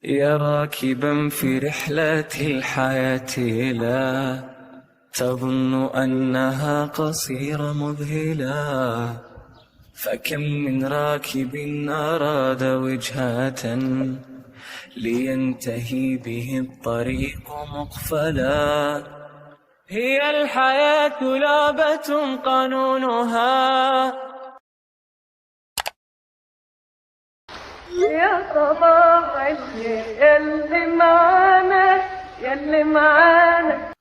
يا راكبا في رحلة الحياة لا تظن أنها قصيرة مذهلة، فكم من راكب أراد وجهة لينتهي به الطريق مقفلا. هي الحياة لعبة قانونها يا صباح الخير يلي معانا يلي معانا.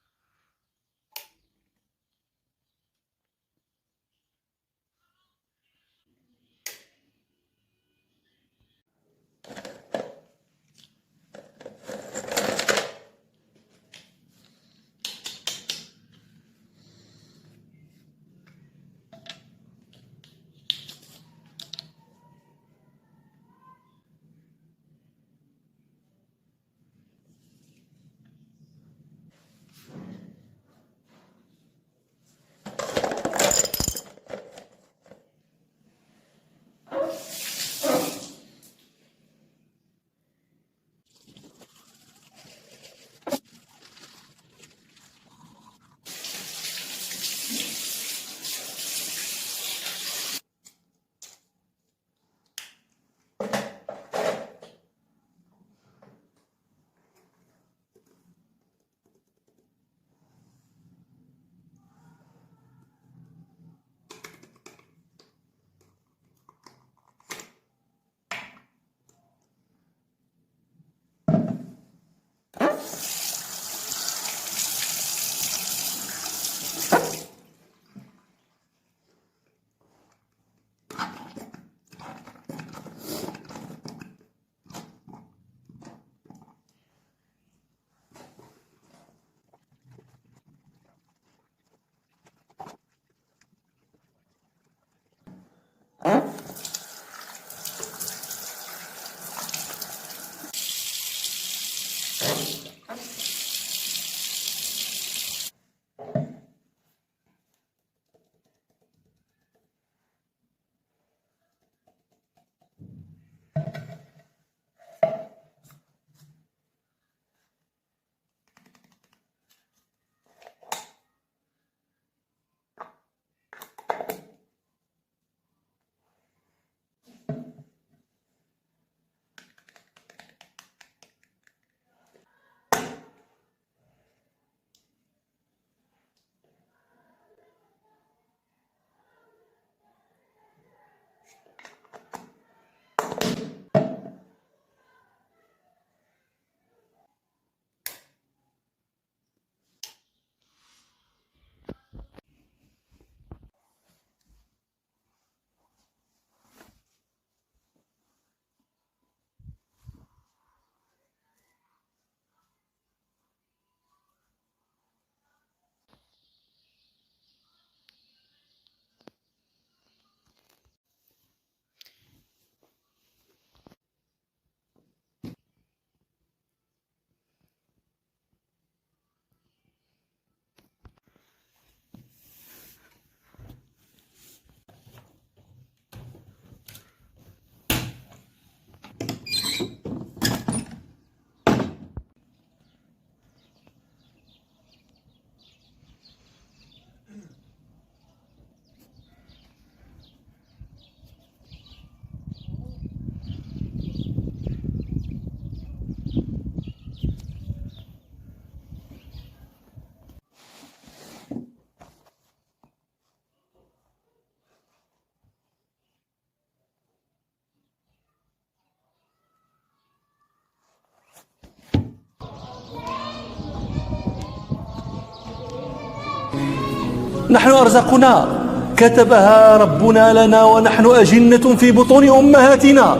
نحن أرزقنا كتبها ربنا لنا ونحن أجنة في بطون أمهاتنا.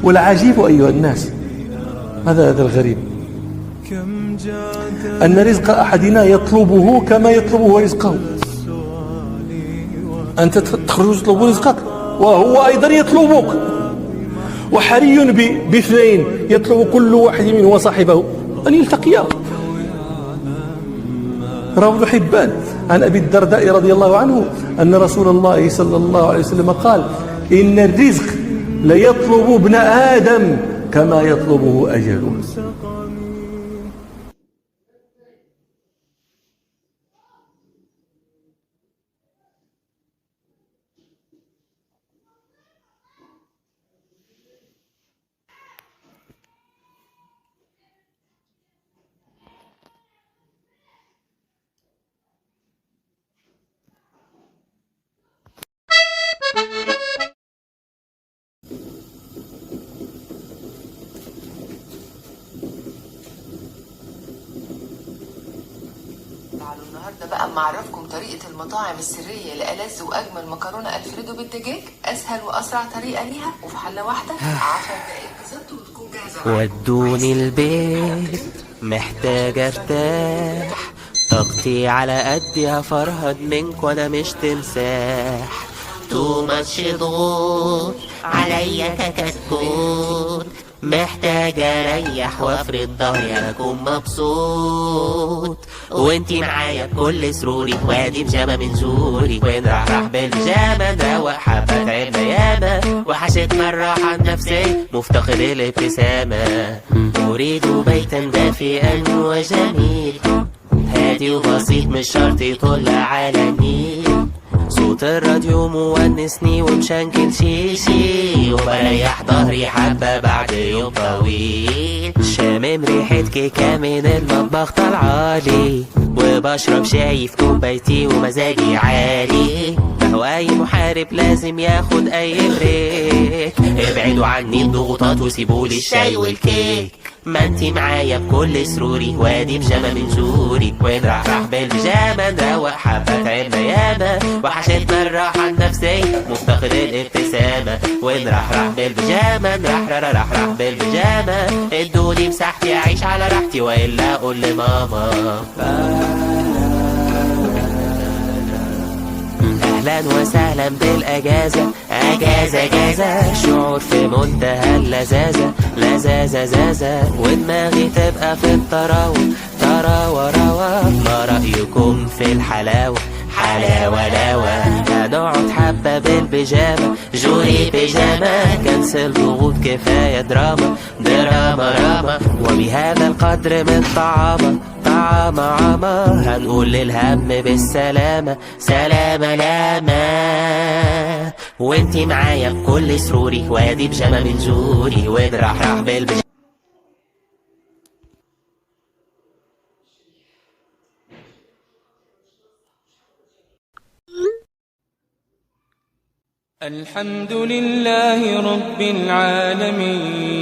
والعجيب أيها الناس، هذا الغريب، أن رزق أحدنا يطلبه كما يطلبه رزقه. أنت تخرج تطلب رزقك وهو أيضا يطلبك، وحري باثنين يطلب كل واحد منه وصاحبه أن يلتقيا. رواه ابن حبان عن أبي الدرداء رضي الله عنه أن رسول الله صلى الله عليه وسلم قال: إن الرزق ليطلب ابن آدم كما يطلبه أجله. تعالوا النهارده بقى اما اعرفكم طريقه المطاعم السريه لألذ واجمل مكرونه الفريدو بالدجاج، اسهل واسرع طريقه ليها، وفي حله واحده 10 دقايق بالظبط وتكون جاهزه. ودوني البيت محتاج ارتاح، طاقتي على قدي هفرهد منك وانا مش تمساح. تو ماتش ضغوط عليا ككتكوت، محتاج اريح وافرد ظهري اكون مبسوط. وانتي معايا بكل سروري، وادي بجامة من زوري، ونرحرح بالبيجامة نروق حبة تعبنا ياما، وحشتنا الراحة النفسية مفتقد الابتسامة. اريد بيتا دافئا وجميل، هادي وبسيط مش شرط يطل على النيل. صوت الراديو مونسني ومشنكل شيشي، وبريح ظهري حبة بعد يوم طويل. شامم ريحة كيكة من المطبخ طالعالي، وبشرب شاي في كوبايتي ومزاجي عالي. فهو أي محارب لازم ياخد أي بريك، ابعدوا عني الضغوطات وسيبولي الشاي والكيك. ما انتي معايا بكل سروري، وادي بجامة من زوري، ونرحرح بالبيجامة نروق حبة تعبنا ياما، وحشتنا الراحة النفسية مفتقد الابتسامة. ونرحرح بالبيجامة نرحرح بالبيجامة، ادوني مساحتي اعيش على راحتي والا اقول لماما. اهلا وسهلا بالاجازة، اجازة شعور في منتهى اللذاذة، لذاذة زازة، ودماغي تبقى في الطراوة روا. ما رأيكم في الحلاوة؟ حلاوة لاوة. هنقعد حبة بالبيجامة، جوري بيجامة، كنسل ضغوط كفاية دراما راما. وبهذا القدر من طعامة هنقول للهم بالسلامة، سلامة لاما. وانتي معايا بكل سروري، وادي بجامة من زوري، ونرحرح بالبيجامة. الحمد لله رب العالمين،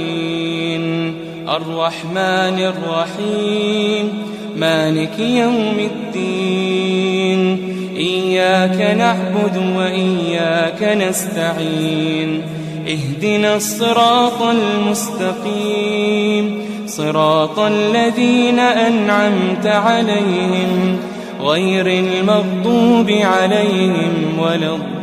الرحمن الرحيم، مالك يوم الدين. إياك نعبد وإياك نستعين، اهدنا الصراط المستقيم، صراط الذين أنعمت عليهم غير المغضوب عليهم ولا الضالين.